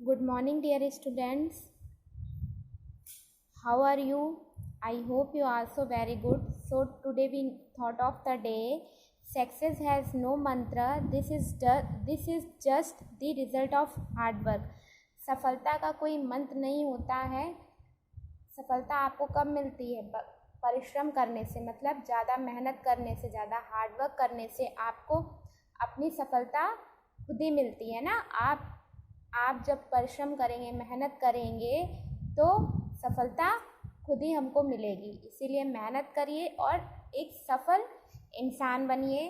Good morning, dear students. How are you? I hope you are also very good. So today we thought of the day. Success has no mantra. This is just the result of hard work. सफलता का कोई मंत्र नहीं होता है। सफलता आपको कब मिलती है? परिश्रम करने से, मतलब ज़्यादा मेहनत करने से, ज़्यादा हार्ड वर्क करने से आपको अपनी सफलता खुद ही मिलती है ना। आप जब परिश्रम करेंगे, मेहनत करेंगे तो सफलता खुद ही हमको मिलेगी। इसीलिए मेहनत करिए और एक सफल इंसान बनिए,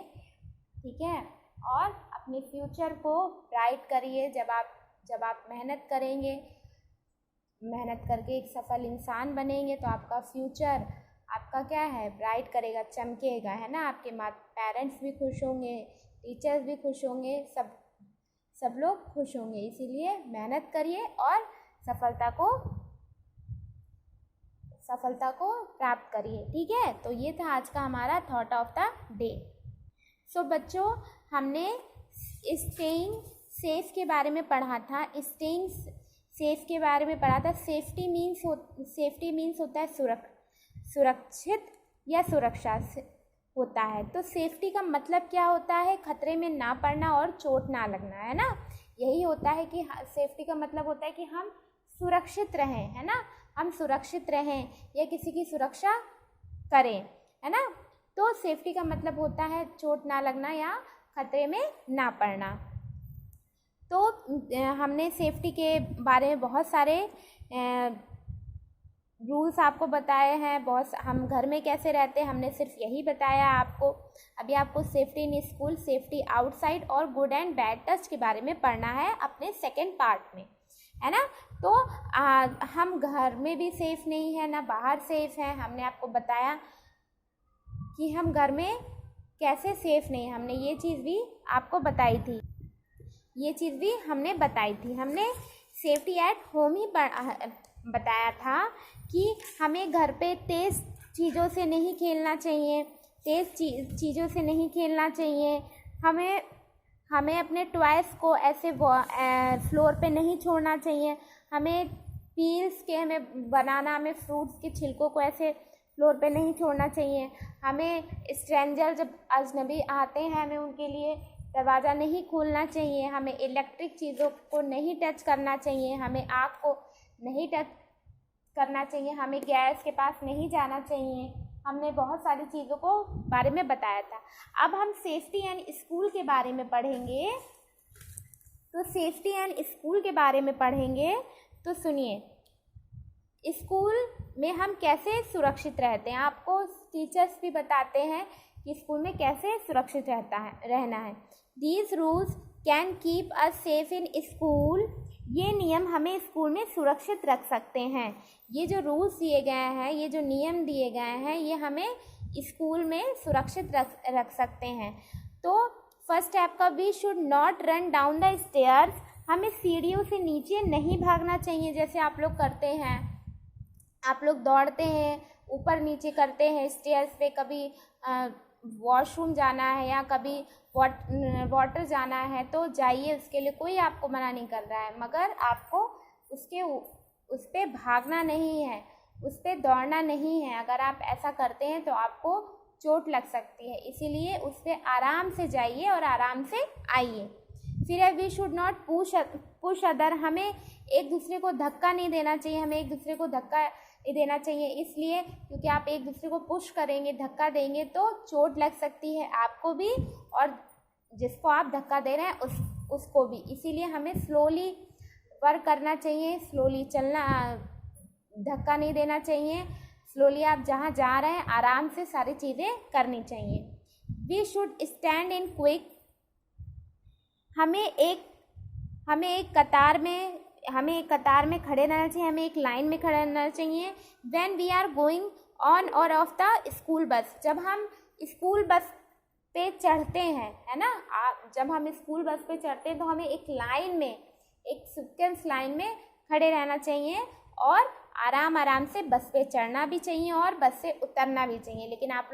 ठीक है। और अपने फ्यूचर को ब्राइट करिए। जब आप मेहनत करेंगे, मेहनत करके एक सफल इंसान बनेंगे तो आपका फ्यूचर आपका क्या है, ब्राइट करेगा, चमकेगा, है ना। आपके पेरेंट्स भी खुश होंगे, टीचर्स भी खुश होंगे, सब लोग खुश होंगे। इसीलिए मेहनत करिए और सफलता को प्राप्त करिए, ठीक है। तो ये था आज का हमारा थॉट ऑफ द डे। सो बच्चों, हमने स्टेइंग सेफ के बारे में पढ़ा था। स्टेइंग सेफ के बारे में पढ़ा था। सेफ्टी मीन्स होता है सुरक्षित या सुरक्षा से होता है। तो सेफ्टी का मतलब क्या होता है? खतरे में ना पड़ना और चोट ना लगना, है ना। यही होता है कि सेफ्टी का मतलब होता है कि हम सुरक्षित रहें, है ना। हम सुरक्षित रहें या किसी की सुरक्षा करें, है ना। तो सेफ्टी का मतलब होता है चोट ना लगना या खतरे में ना पड़ना। तो हमने सेफ्टी के बारे में बहुत सारे रूल्स आपको बताए हैं। हम घर में कैसे रहते हैं हमने सिर्फ यही बताया आपको। अभी आपको safety in school, safety outside और गुड एंड बैड टच के बारे में पढ़ना है अपने सेकंड पार्ट में, है ना। तो हम घर में भी सेफ नहीं है, ना बाहर सेफ है। हमने आपको बताया कि हम घर में कैसे सेफ नहीं, हमने ये चीज़ भी आपको बताई थी। हमने सेफ्टी एट होम ही बताया था कि हमें घर पे तेज़ चीज़ों से नहीं खेलना चाहिए, चीज़ों से नहीं खेलना चाहिए। हमें अपने टॉयज़ को ऐसे फ्लोर पे नहीं छोड़ना चाहिए। हमें हमें फ्रूट्स के छिलकों को ऐसे फ्लोर पे नहीं छोड़ना चाहिए। हमें स्ट्रेंजर जब अजनबी आते हैं, हमें उनके लिए दरवाज़ा नहीं खोलना चाहिए। हमें इलेक्ट्रिक चीज़ों को नहीं टच करना चाहिए। हमें आग को नहीं टच करना चाहिए। हमें गैस के पास नहीं जाना चाहिए। हमने बहुत सारी चीज़ों को बारे में बताया था। अब हम सेफ्टी एंड स्कूल के बारे में पढ़ेंगे। तो सेफ्टी एंड स्कूल के बारे में पढ़ेंगे तो सुनिए, स्कूल में हम कैसे सुरक्षित रहते हैं। आपको टीचर्स भी बताते हैं कि स्कूल में कैसे सुरक्षित रहना है। These rules can keep us safe in school. ये नियम हमें स्कूल में सुरक्षित रख सकते हैं। ये जो रूल्स दिए गए हैं, ये जो नियम दिए गए हैं, ये हमें स्कूल में सुरक्षित रख सकते हैं। तो फर्स्ट स्टेप का, we should not run down the stairs. हमें सीढ़ियों से नीचे नहीं भागना चाहिए। जैसे आप लोग करते हैं, आप लोग दौड़ते हैं, ऊपर नीचे करते हैं स्टेयर्स पे। कभी वॉशरूम जाना है या कभी वाटर जाना है तो जाइए, उसके लिए कोई आपको मना नहीं कर रहा है, मगर आपको उस पर भागना नहीं है, उस पर दौड़ना नहीं है। अगर आप ऐसा करते हैं तो आपको चोट लग सकती है। इसीलिए उस पर आराम से जाइए और आराम से आइए। फिर है we should not push other. हमें एक दूसरे को धक्का नहीं देना चाहिए। हमें एक दूसरे को धक्का नहीं देना चाहिए, इसलिए क्योंकि आप एक दूसरे को पुश करेंगे, धक्का देंगे तो चोट लग सकती है आपको भी और जिसको आप धक्का दे रहे हैं उसको भी। इसीलिए हमें स्लोली वर्क करना चाहिए, स्लोली चलना, धक्का नहीं देना चाहिए। स्लोली आप जहाँ जा रहे हैं आराम से सारी चीज़ें करनी चाहिए। We should stand in quick. हमें एक कतार में खड़े रहना चाहिए। हमें एक लाइन में खड़े रहना चाहिए। When we are going on और ऑफ द स्कूल बस। जब हम स्कूल बस पे चढ़ते हैं, है ना, जब हम स्कूल बस पे चढ़ते हैं तो हमें एक लाइन में, एक सीक्वेंस लाइन में खड़े रहना चाहिए और आराम से बस पे चढ़ना भी चाहिए और बस से उतरना भी चाहिए। लेकिन आप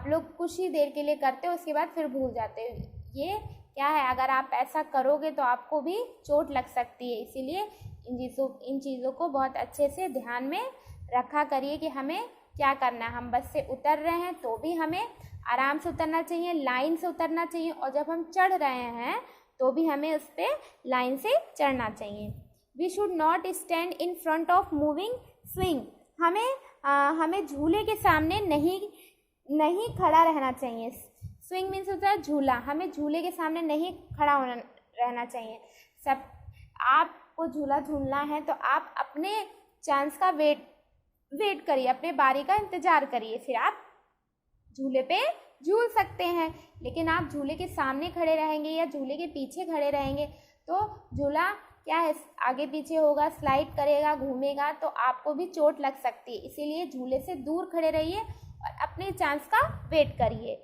लोग कुछ ही देर के लिए करते हो, उसके बाद फिर भूल जाते हो। ये क्या है, अगर आप ऐसा करोगे तो आपको भी चोट लग सकती है। इसीलिए इन चीज़ों को बहुत अच्छे से ध्यान में रखा करिए कि हमें क्या करना है। हम बस से उतर रहे हैं तो भी हमें आराम से उतरना चाहिए, लाइन से उतरना चाहिए, और जब हम चढ़ रहे हैं तो भी हमें उस पर लाइन से चढ़ना चाहिए। We should not stand in front of moving swing. हमें झूले के सामने नहीं खड़ा रहना चाहिए। स्विंग मीन्स होता है झूला। हमें झूले के सामने नहीं खड़ा रहना चाहिए। सब आपको झूला झूलना है तो आप अपने चांस का वेट करिए, अपने बारी का इंतज़ार करिए, फिर आप झूले पे झूल सकते हैं। लेकिन आप झूले के सामने खड़े रहेंगे या झूले के पीछे खड़े रहेंगे तो झूला क्या है, आगे पीछे होगा, स्लाइड करेगा, घूमेगा, तो आपको भी चोट लग सकती है। इसीलिए झूले से दूर खड़े रहिए और अपने चांस का वेट करिए।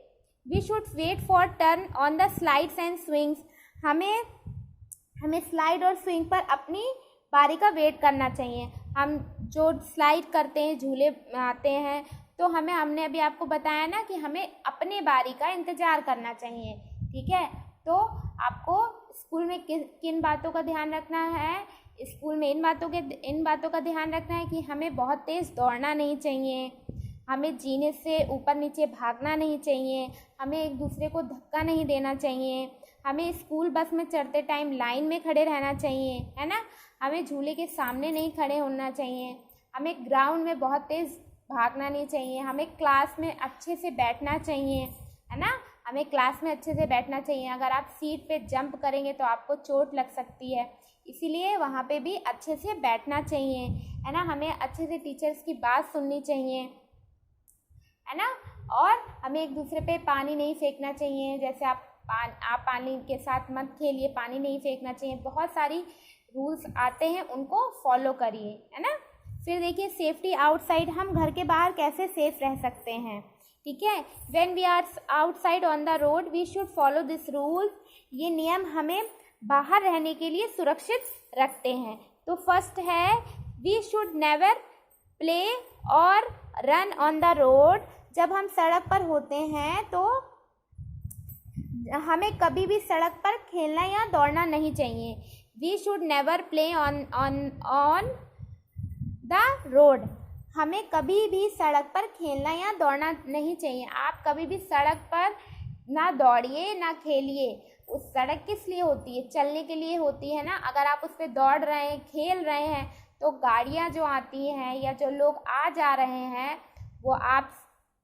We should wait for turn on the slides and swings. हमें स्लाइड और स्विंग पर अपनी बारी का वेट करना चाहिए। हम जो स्लाइड करते हैं, झूले आते हैं, तो हमने अभी आपको बताया ना कि हमें अपने बारी का इंतज़ार करना चाहिए। ठीक है, तो आपको स्कूल में किन बातों का ध्यान रखना है? स्कूल में इन बातों का ध्यान रखना है कि हमें बहुत तेज़ दौड़ना नहीं चाहिए, हमें जीने से ऊपर नीचे भागना नहीं चाहिए, हमें एक दूसरे को धक्का नहीं देना चाहिए, हमें स्कूल बस में चढ़ते टाइम लाइन में खड़े रहना चाहिए, है ना, हमें झूले के सामने नहीं खड़े होना चाहिए, हमें ग्राउंड में बहुत तेज़ भागना नहीं चाहिए, हमें क्लास में अच्छे से बैठना चाहिए, है ना, हमें क्लास में अच्छे से बैठना चाहिए। अगर आप सीट पे जंप करेंगे तो आपको चोट लग सकती है, इसीलिए वहाँ पे भी अच्छे से बैठना चाहिए, है ना, हमें अच्छे से टीचर्स की बात सुननी चाहिए, है ना, और हमें एक दूसरे पे पानी नहीं फेंकना चाहिए। जैसे आप पानी के साथ मत खेलिए, पानी नहीं फेंकना चाहिए। बहुत सारी रूल्स आते हैं, उनको फॉलो करिए, है ना। फिर देखिए सेफ्टी आउटसाइड, हम घर के बाहर कैसे सेफ रह सकते हैं। ठीक है, when we are outside on the road we should follow this rule. ये नियम हमें बाहर रहने के लिए सुरक्षित रखते हैं। तो फर्स्ट है वी शुड नेवर प्ले और रन ऑन द रोड। जब हम सड़क पर होते हैं तो हमें कभी भी सड़क पर खेलना या दौड़ना नहीं चाहिए। We should never play on the road. हमें कभी भी सड़क पर खेलना या दौड़ना नहीं चाहिए। आप कभी भी सड़क पर ना दौड़िए ना खेलिए। उस सड़क किस लिए होती है? चलने के लिए होती है ना। अगर आप उस पर दौड़ रहे हैं, खेल रहे हैं, तो गाड़ियाँ जो आती हैं या जो लोग आ जा रहे हैं वो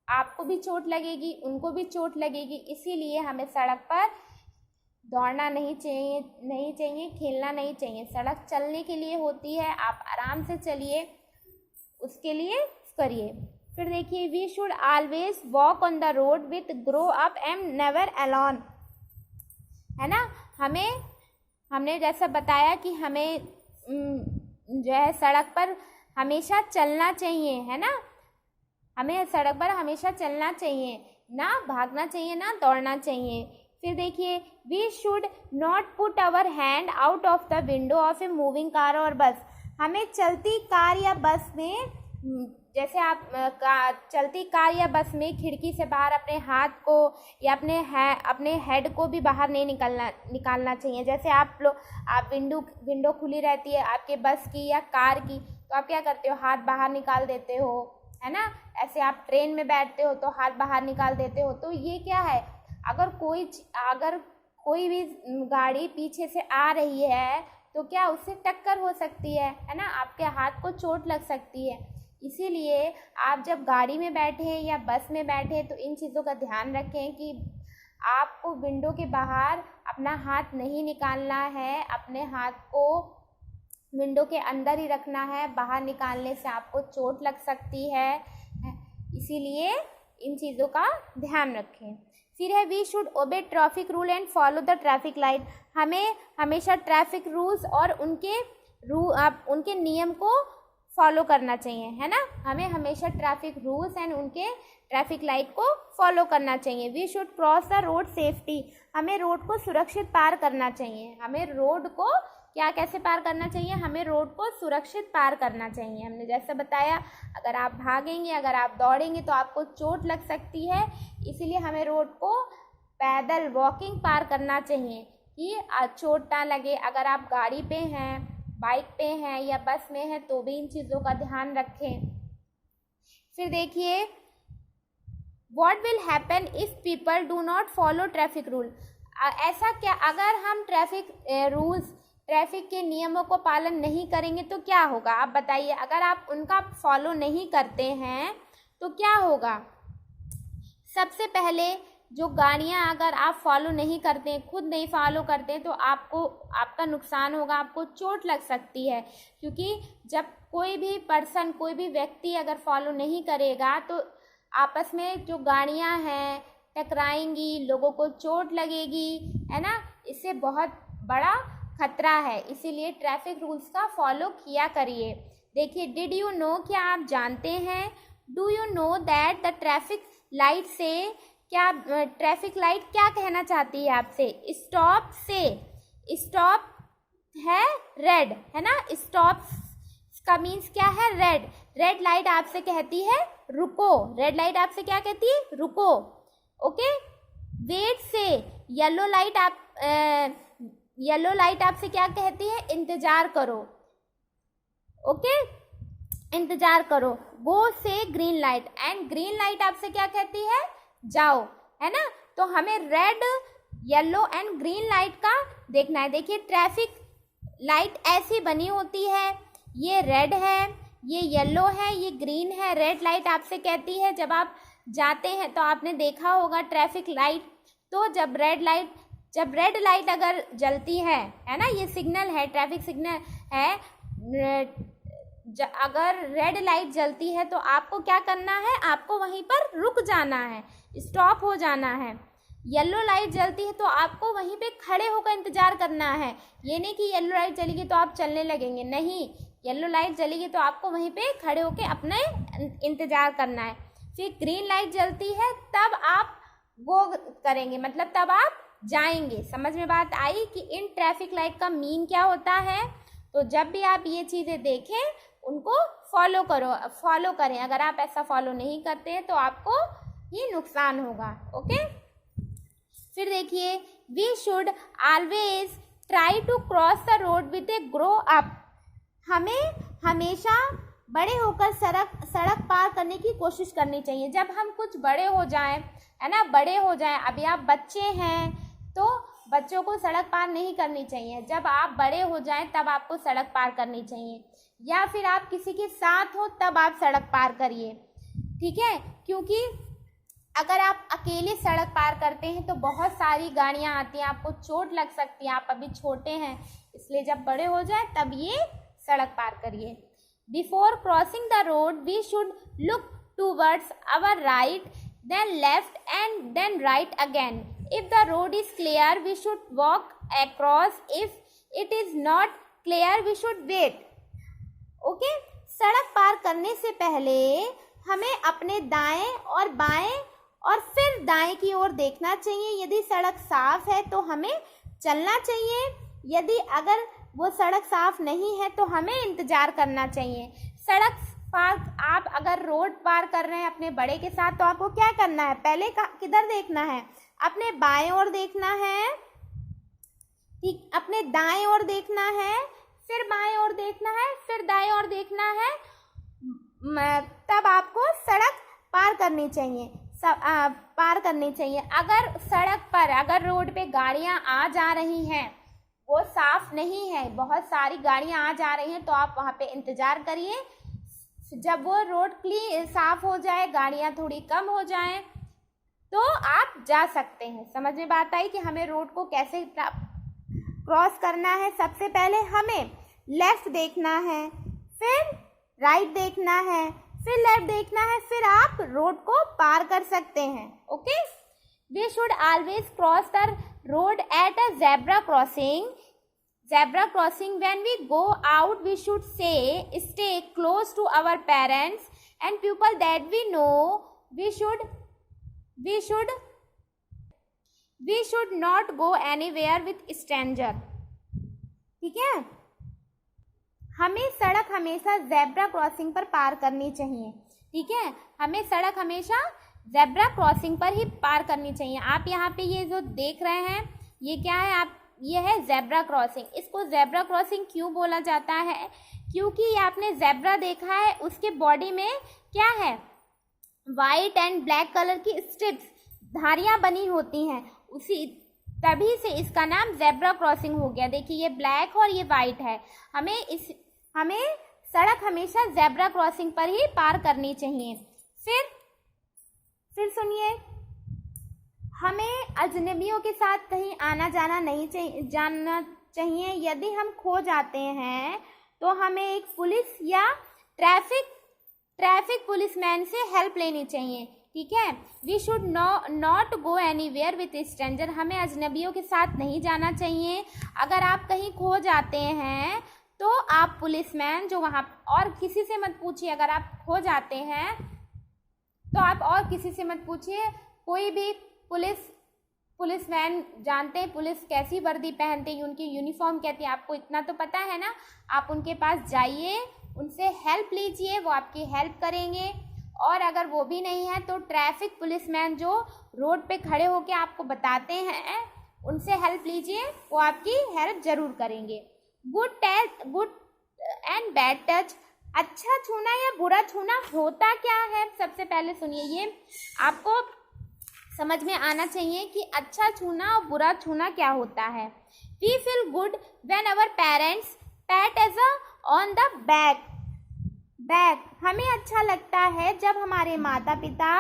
आपको भी चोट लगेगी, उनको भी चोट लगेगी। इसीलिए हमें सड़क पर दौड़ना नहीं चाहिए, खेलना नहीं चाहिए। सड़क चलने के लिए होती है, आप आराम से चलिए, उसके लिए करिए। फिर देखिए we should always walk on the road with grow up and never alone, है ना। हमने जैसा बताया कि हमें जो है सड़क पर हमेशा चलना चाहिए, है ना। हमें सड़क पर हमेशा चलना चाहिए, ना भागना चाहिए, ना दौड़ना चाहिए। फिर देखिए we should not put our hand out of the window of a moving car और बस। हमें चलती कार या बस में, जैसे आप चलती कार या बस में खिड़की से बाहर अपने हाथ को या अपने हेड को भी बाहर नहीं निकालना चाहिए। जैसे आप विंडो खुली रहती है आपके बस की या कार की, तो आप क्या करते हो, हाथ बाहर निकाल देते हो, है ना। ऐसे आप ट्रेन में बैठते हो तो हाथ बाहर निकाल देते हो। तो ये क्या है, अगर कोई भी गाड़ी पीछे से आ रही है तो क्या उससे टक्कर हो सकती है ना, आपके हाथ को चोट लग सकती है। इसीलिए आप जब गाड़ी में बैठे या बस में बैठे तो इन चीज़ों का ध्यान रखें कि आपको विंडो के बाहर अपना हाथ नहीं निकालना है, अपने हाथ को विंडो के अंदर ही रखना है। बाहर निकालने से आपको चोट लग सकती है, इसीलिए इन चीज़ों का ध्यान रखें। फिर है we should obey traffic rule and follow the traffic light. हमें हमेशा ट्रैफिक रूल्स और उनके नियम को फॉलो करना चाहिए, है ना। हमें हमेशा ट्रैफिक रूल्स एंड उनके ट्रैफिक लाइट को फॉलो करना चाहिए। We should cross the road safety. हमें रोड को सुरक्षित पार करना चाहिए। हमें रोड को कैसे पार करना चाहिए, हमें रोड को सुरक्षित पार करना चाहिए। हमने जैसा बताया, अगर आप भागेंगे, अगर आप दौड़ेंगे तो आपको चोट लग सकती है, इसीलिए हमें रोड को पैदल वॉकिंग पार करना चाहिए कि चोट ना लगे। अगर आप गाड़ी पे हैं, बाइक पे हैं या बस में हैं तो भी इन चीज़ों का ध्यान रखें। फिर देखिए, what will happen if people do not follow traffic rule. ऐसा क्या, अगर हम ट्रैफिक रूल्स, ट्रैफिक के नियमों को पालन नहीं करेंगे तो क्या होगा, आप बताइए। अगर आप उनका फॉलो नहीं करते हैं तो क्या होगा। सबसे पहले जो गाड़ियां अगर आप फॉलो नहीं करते हैं, खुद नहीं फॉलो करते हैं, तो आपका नुकसान होगा, आपको चोट लग सकती है। क्योंकि जब कोई भी पर्सन, कोई भी व्यक्ति अगर फॉलो नहीं करेगा तो आपस में जो गाड़ियां हैं टकराएंगी, लोगों को चोट लगेगी, है ना। इससे बहुत बड़ा खतरा है, इसीलिए ट्रैफिक रूल्स का फॉलो किया करिए। देखिए, डिड यू नो, क्या आप जानते हैं, do you know that the traffic light से, क्या ट्रैफिक लाइट क्या कहना चाहती है आपसे, स्टॉप से। स्टॉप है रेड, है ना, स्टॉप का मीन्स क्या है, रेड। रेड लाइट आपसे कहती है रुको, रेड लाइट आपसे क्या कहती है, रुको। ओके, वेट से, येलो लाइट आपसे क्या कहती है, इंतजार करो। ओके, इंतजार करो। गो से green light, and green light आपसे क्या कहती है, जाओ, है ना। तो हमें red, yellow and green light का देखना है। देखिए, ट्रैफिक लाइट ऐसी बनी होती है, ये रेड है, ये येलो है, ये ग्रीन है। रेड लाइट आपसे कहती है जब आप जाते हैं तो आपने देखा होगा ट्रैफिक लाइट, तो जब रेड लाइट अगर जलती है ना, ये सिग्नल है, ट्रैफिक सिग्नल है, अगर रेड लाइट जलती है तो आपको क्या करना है, आपको वहीं पर रुक जाना है, स्टॉप हो जाना है। येलो लाइट जलती है तो आपको वहीं पे खड़े होकर इंतजार करना है। ये नहीं कि येलो लाइट जलेगी तो आप चलने लगेंगे, नहीं, येलो लाइट जलेगी तो आपको वहीं पे खड़े होकर अपने इंतजार करना है। फिर ग्रीन लाइट जलती है तब आप गो करेंगे, मतलब तब आप जाएंगे। समझ में बात आई कि इन ट्रैफिक लाइट का मीन क्या होता है। तो जब भी आप ये चीज़ें देखें उनको फॉलो करें। अगर आप ऐसा फॉलो नहीं करते हैं तो आपको ही नुकसान होगा। ओके, फिर देखिए, we should always try to cross the road with a grow up. हमें हमेशा बड़े होकर सड़क पार करने की कोशिश करनी चाहिए। जब हम कुछ बड़े हो जाएं, है ना, बड़े हो जाएं, अभी आप बच्चे हैं तो बच्चों को सड़क पार नहीं करनी चाहिए। जब आप बड़े हो जाएं तब आपको सड़क पार करनी चाहिए, या फिर आप किसी के साथ हो तब आप सड़क पार करिए, ठीक है। क्योंकि अगर आप अकेले सड़क पार करते हैं तो बहुत सारी गाड़ियां आती हैं, आपको चोट लग सकती है। आप अभी छोटे हैं, इसलिए जब बड़े हो जाए तब ये सड़क पार करिए। Before crossing the road we should look towards our right, then left and then right again. If the road is clear we should walk across, if it is not clear we should wait. Okay, सड़क पार करने से पहले हमें अपने दाएं और बाएं और फिर दाएं की ओर देखना चाहिए। यदि सड़क साफ है तो हमें चलना चाहिए, यदि अगर वो सड़क साफ नहीं है तो हमें इंतजार करना चाहिए। सड़क पार, आप अगर रोड पार कर रहे हैं अपने बड़े के साथ तो आपको क्या करना है, पहले किधर देखना है, अपने बाएं ओर देखना है, ठीक, अपने दाएं ओर देखना है, फिर बाएं ओर देखना है, फिर दाएं ओर देखना है, तब आपको सड़क पार करनी चाहिए। अगर सड़क पर, अगर रोड पे गाड़ियां आ जा रही हैं, वो साफ नहीं है, बहुत सारी गाड़ियां आ जा रही हैं, तो आप वहां पे इंतजार करिए। जब वो रोड साफ हो जाए, गाड़ियां थोड़ी कम हो जाएं, तो आप जा सकते हैं। समझ में बात आई कि हमें रोड को कैसे क्रॉस करना है। सबसे पहले हमें लेफ्ट देखना है, फिर राइट देखना है, फिर लेफ्ट देखना है, फिर आप रोड को पार कर सकते हैं। Okay, we should always cross the road at a zebra crossing. When we go out we should stay close to our parents and people that we know. we should not go anywhere with stranger, ठीक है। हमें सड़क हमेशा zebra crossing पर पार करनी चाहिए, ठीक है। हमें सड़क हमेशा जेब्रा क्रॉसिंग पर ही पार करनी चाहिए। आप यहाँ पे ये जो देख रहे हैं ये क्या है, आप ये है जेब्रा क्रॉसिंग। इसको जेब्रा क्रॉसिंग क्यों बोला जाता है, क्योंकि आपने जेब्रा देखा है उसके बॉडी में क्या है, वाइट एंड ब्लैक कलर की स्ट्रिप्स, धारियां बनी होती हैं, उसी तभी से इसका नाम जेब्रा क्रॉसिंग हो गया। देखिए ये ब्लैक और ये वाइट है। हमें सड़क हमेशा जेब्रा क्रॉसिंग पर ही पार करनी चाहिए। फिर सुनिए, हमें अजनबियों के साथ कहीं आना जाना नहीं जानना चाहिए। यदि हम खो जाते हैं तो हमें एक पुलिस या ट्रैफिक पुलिसमैन से हेल्प लेनी चाहिए, ठीक है। We should not go anywhere with stranger. हमें अजनबियों के साथ नहीं जाना चाहिए। अगर आप कहीं खो जाते हैं तो आप पुलिसमैन जो वहाँ, और किसी से मत पूछिए। अगर आप खो जाते हैं तो आप और किसी से मत पूछिए, कोई भी पुलिसमैन जानते हैं पुलिस कैसी वर्दी पहनते हैं, उनकी यूनिफॉर्म कहती है, आपको इतना तो पता है ना। आप उनके पास जाइए, उनसे हेल्प लीजिए, वो आपकी हेल्प करेंगे। और अगर वो भी नहीं है तो ट्रैफिक पुलिसमैन जो रोड पे खड़े होकर आपको बताते हैं, उनसे हेल्प लीजिए, वो आपकी हेल्प ज़रूर करेंगे। गुड एंड बैड टच, अच्छा छूना या बुरा छूना होता क्या है, सबसे पहले सुनिए, ये आपको समझ में आना चाहिए कि अच्छा छूना और बुरा छूना क्या होता है। We feel good when our parents pat us on the back. हमें अच्छा लगता है जब हमारे माता पिता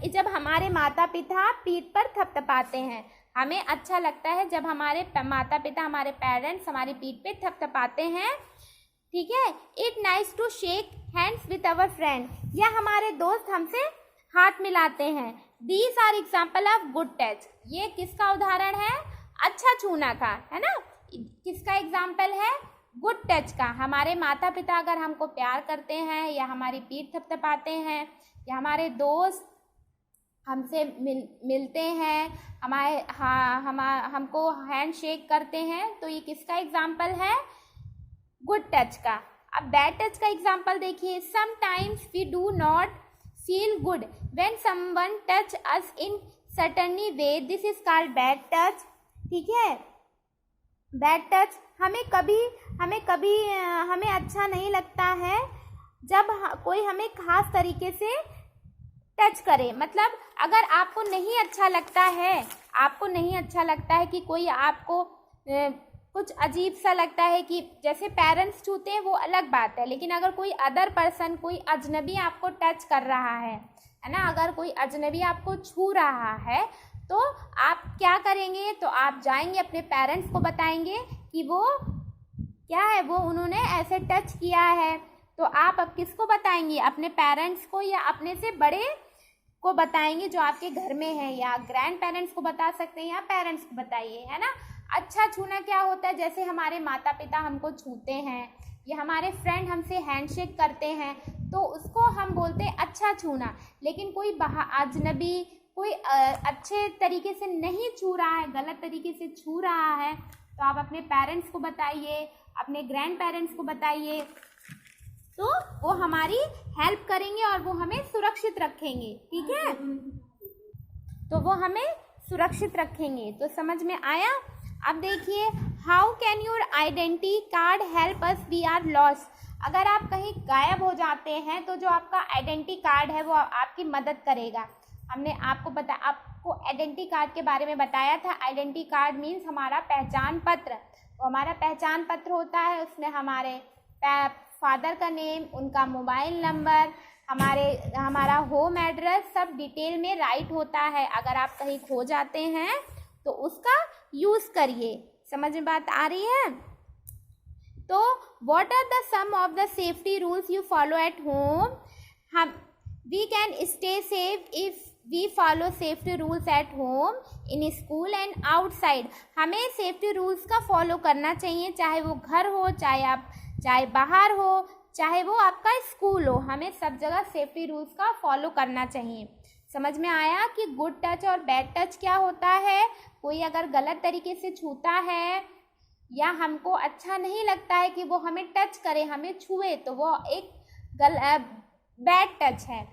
जब हमारे माता पिता पीठ पर थपथपाते हैं। हमें अच्छा लगता है जब हमारे माता पिता, हमारे पेरेंट्स हमारी पीठ पे थपथपाते हैं, ठीक है। It nice to shake hands with our friend, या हमारे दोस्त हमसे हाथ मिलाते हैं। These are example of good touch. ये किसका उदाहरण है, अच्छा छूना का, है ना। किसका एग्जाम्पल है, गुड टच का। हमारे माता पिता अगर हमको प्यार करते हैं या हमारी पीठ थपथपाते हैं या हमारे दोस्त हमसे मिलते हैं, हमको हैंड शेक करते हैं, तो ये किसका एग्जाम्पल है, गुड टच का। अब बैड टच का एग्जाम्पल देखिए। Sometimes we do not feel good when someone touch us in certainly way, this is called bad touch, ठीक है। बैड टच, हमें अच्छा नहीं लगता है जब कोई हमें खास तरीके से टच करे। मतलब अगर आपको नहीं अच्छा लगता है कि कोई आपको कुछ अजीब सा लगता है कि जैसे पेरेंट्स छूते हैं वो अलग बात है, लेकिन अगर कोई अदर पर्सन, कोई अजनबी आपको टच कर रहा है ना, अगर कोई अजनबी आपको छू रहा है तो आप क्या करेंगे, तो आप जाएंगे अपने पेरेंट्स को बताएंगे कि वो क्या है, वो उन्होंने ऐसे टच किया है। तो आप अब किसको बताएंगे, अपने पेरेंट्स को या अपने से बड़े को बताएंगे जो आपके घर में है, या ग्रैंड पेरेंट्स को बता सकते हैं या पेरेंट्स को बताइए, है ना। अच्छा छूना क्या होता है, जैसे हमारे माता पिता हमको छूते हैं या हमारे फ्रेंड हमसे हैंडशेक करते हैं तो उसको हम बोलते हैं अच्छा छूना। लेकिन कोई अजनबी कोई अच्छे तरीके से नहीं छू रहा है, गलत तरीके से छू रहा है, तो आप अपने पेरेंट्स को बताइए, अपने ग्रैंड पेरेंट्स को बताइए, तो वो हमारी हेल्प करेंगे और वो हमें सुरक्षित रखेंगे, ठीक है। तो वो हमें सुरक्षित रखेंगे। तो समझ में आया। अब देखिए, how can your identity card help us we are lost. अगर आप कहीं गायब हो जाते हैं तो जो आपका आइडेंटिटी कार्ड है वो आपकी मदद करेगा। हमने आपको आइडेंटिटी कार्ड के बारे में बताया था। आइडेंटिटी कार्ड मीन्स हमारा पहचान पत्र। तो हमारा पहचान पत्र होता है, उसमें हमारे फादर का नेम, उनका मोबाइल नंबर, हमारा होम एड्रेस सब डिटेल में राइट होता है। अगर आप कहीं खो जाते हैं तो उसका यूज़ करिए। समझ में बात आ रही है। तो what are the some of the safety rules you follow at home. We can stay safe if we follow safety rules at home, in school and outside. हमें सेफ्टी रूल्स का फॉलो करना चाहिए, चाहे वो घर हो, चाहे बाहर हो, चाहे वो आपका स्कूल हो, हमें सब जगह सेफ्टी रूल्स का फॉलो करना चाहिए। समझ में आया कि गुड टच और बैड टच क्या होता है। कोई अगर गलत तरीके से छूता है या हमको अच्छा नहीं लगता है कि वो हमें टच करे, हमें छुए, तो वो एक बैड टच है।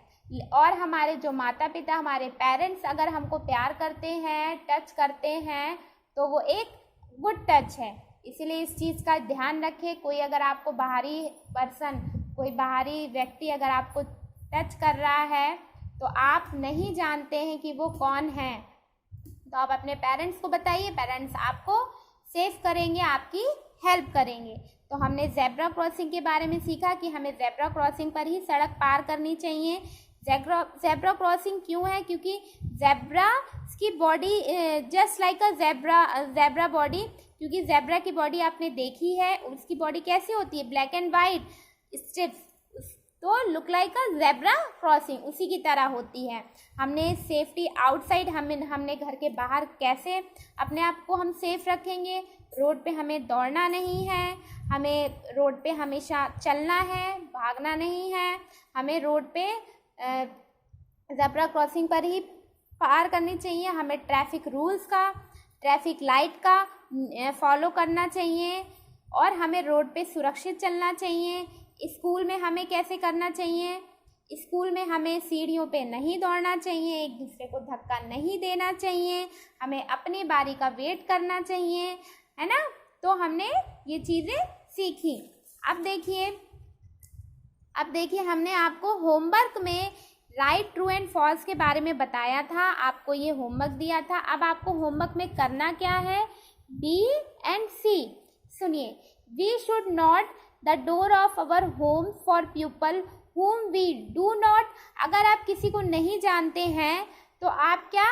और हमारे जो माता पिता, हमारे पेरेंट्स अगर हमको प्यार करते हैं, टच करते हैं, तो वो एक गुड टच है। इसीलिए इस चीज़ का ध्यान रखें। कोई अगर आपको बाहरी पर्सन, कोई बाहरी व्यक्ति अगर आपको टच कर रहा है तो आप नहीं जानते हैं कि वो कौन है, तो आप अपने पेरेंट्स को बताइए। पेरेंट्स आपको सेफ करेंगे, आपकी हेल्प करेंगे। तो हमने ज़ेब्रा क्रॉसिंग के बारे में सीखा कि हमें ज़ेब्रा क्रॉसिंग पर ही सड़क पार करनी चाहिए। ज़ेब्रा क्रॉसिंग क्यों है? क्योंकि ज़ेब्रा की बॉडी जस्ट लाइक अ ज़ेब्रा बॉडी, क्योंकि ज़ेब्रा की बॉडी आपने देखी है, उसकी बॉडी कैसी होती है? ब्लैक एंड वाइट स्ट्रिप्स, तो लुक लाइक अ ज़ेब्रा क्रॉसिंग उसी की तरह होती है। हमने सेफ्टी आउटसाइड, हमने घर के बाहर कैसे अपने आप को हम सेफ रखेंगे? रोड पे हमें दौड़ना नहीं है, हमें रोड पे हमेशा चलना है, भागना नहीं है। हमें रोड पे ज़ेब्रा क्रॉसिंग पर ही पार करनी चाहिए। हमें ट्रैफिक रूल्स का, ट्रैफिक लाइट का फॉलो करना चाहिए और हमें रोड पे सुरक्षित चलना चाहिए। स्कूल में हमें कैसे करना चाहिए? स्कूल में हमें सीढ़ियों पे नहीं दौड़ना चाहिए, एक दूसरे को धक्का नहीं देना चाहिए, हमें अपनी बारी का वेट करना चाहिए, है ना। तो हमने ये चीज़ें सीखी। अब देखिए हमने आपको होमवर्क में राइट, ट्रू एंड फॉल्स के बारे में बताया था, आपको ये होमवर्क दिया था। अब आपको होमवर्क में करना क्या है? बी एंड सी सुनिए। We should not the door of our home for people whom we do not। अगर आप किसी को नहीं जानते हैं तो आप क्या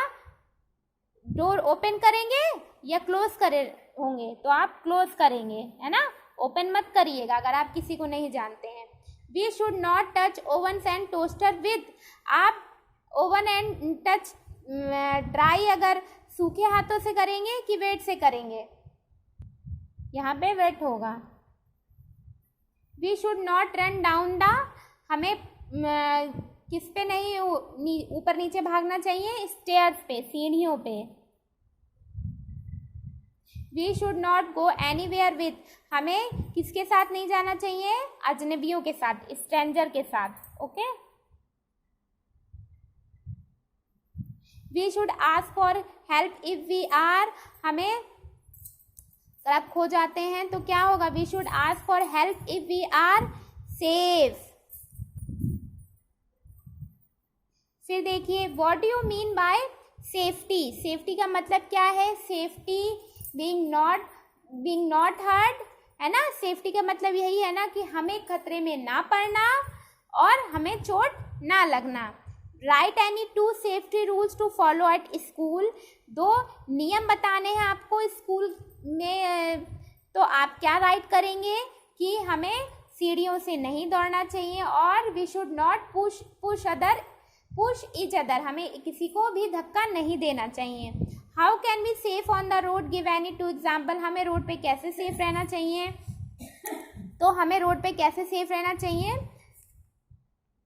डोर ओपन करेंगे या क्लोज करे होंगे? तो आप क्लोज करेंगे, है ना, ओपन मत करिएगा अगर आप किसी को नहीं जानते हैं। We should not touch ovens and toaster with. आप ओवन एंड टच ड्राई अगर सूखे हाथों से करेंगे कि वेट से करेंगे? यहाँ पे वेट होगा। We should not run down the, हमें किस पे नहीं ऊपर नीचे भागना चाहिए? स्टेयर्स पे, सीढ़ियों पे। We should not go anywhere with, हमें किसके साथ नहीं जाना चाहिए? अजनबियों के साथ, स्ट्रेंजर के साथ। Okay. We should ask for help if we are, हमें अगर आप खो जाते हैं तो क्या होगा? We should ask for help if we are safe. फिर देखिए what do you mean by safety? Safety का मतलब क्या है? सेफ्टी बीइंग नॉट हर्ट, है ना। सेफ्टी का मतलब यही है ना कि हमें खतरे में ना पड़ना और हमें चोट ना लगना। Right any 2 safety rules to follow at school. 2 नियम बताने हैं आपको स्कूल में, तो आप क्या राइट करेंगे कि हमें सीढ़ियों से नहीं दौड़ना चाहिए और we should not push each other, हमें किसी को भी धक्का नहीं देना चाहिए। How can we safe on the road? Give any 2 example. हमें रोड पे कैसे सेफ रहना चाहिए? तो हमें रोड पे कैसे सेफ रहना चाहिए?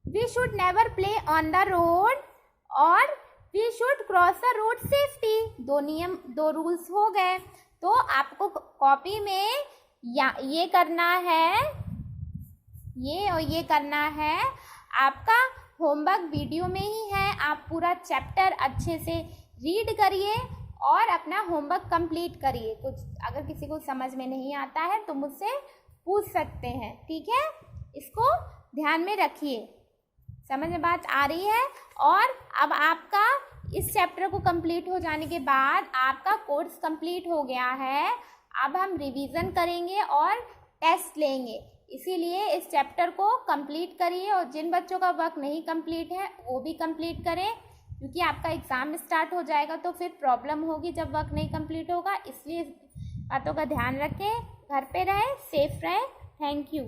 We should never play on the road और we should cross the road safety. 2 नियम, 2 रूल्स हो गए। तो आपको कॉपी में ये करना है, ये और ये करना है। आपका होमवर्क वीडियो में ही है, आप पूरा चैप्टर अच्छे से रीड करिए और अपना होमवर्क कंप्लीट करिए। कुछ अगर किसी को समझ में नहीं आता है तो मुझसे पूछ सकते हैं, ठीक है। इसको ध्यान में रखिए, समझ में बात आ रही है। और अब आपका इस चैप्टर को कंप्लीट हो जाने के बाद आपका कोर्स कंप्लीट हो गया है। अब हम रिवीजन करेंगे और टेस्ट लेंगे, इसीलिए इस चैप्टर को कंप्लीट करिए। और जिन बच्चों का वर्क नहीं कंप्लीट है वो भी कंप्लीट करें, क्योंकि आपका एग्ज़ाम स्टार्ट हो जाएगा तो फिर प्रॉब्लम होगी जब वर्क नहीं कंप्लीट होगा। इसलिए बातों का ध्यान रखें, घर पे रहें, सेफ रहें। Thank you.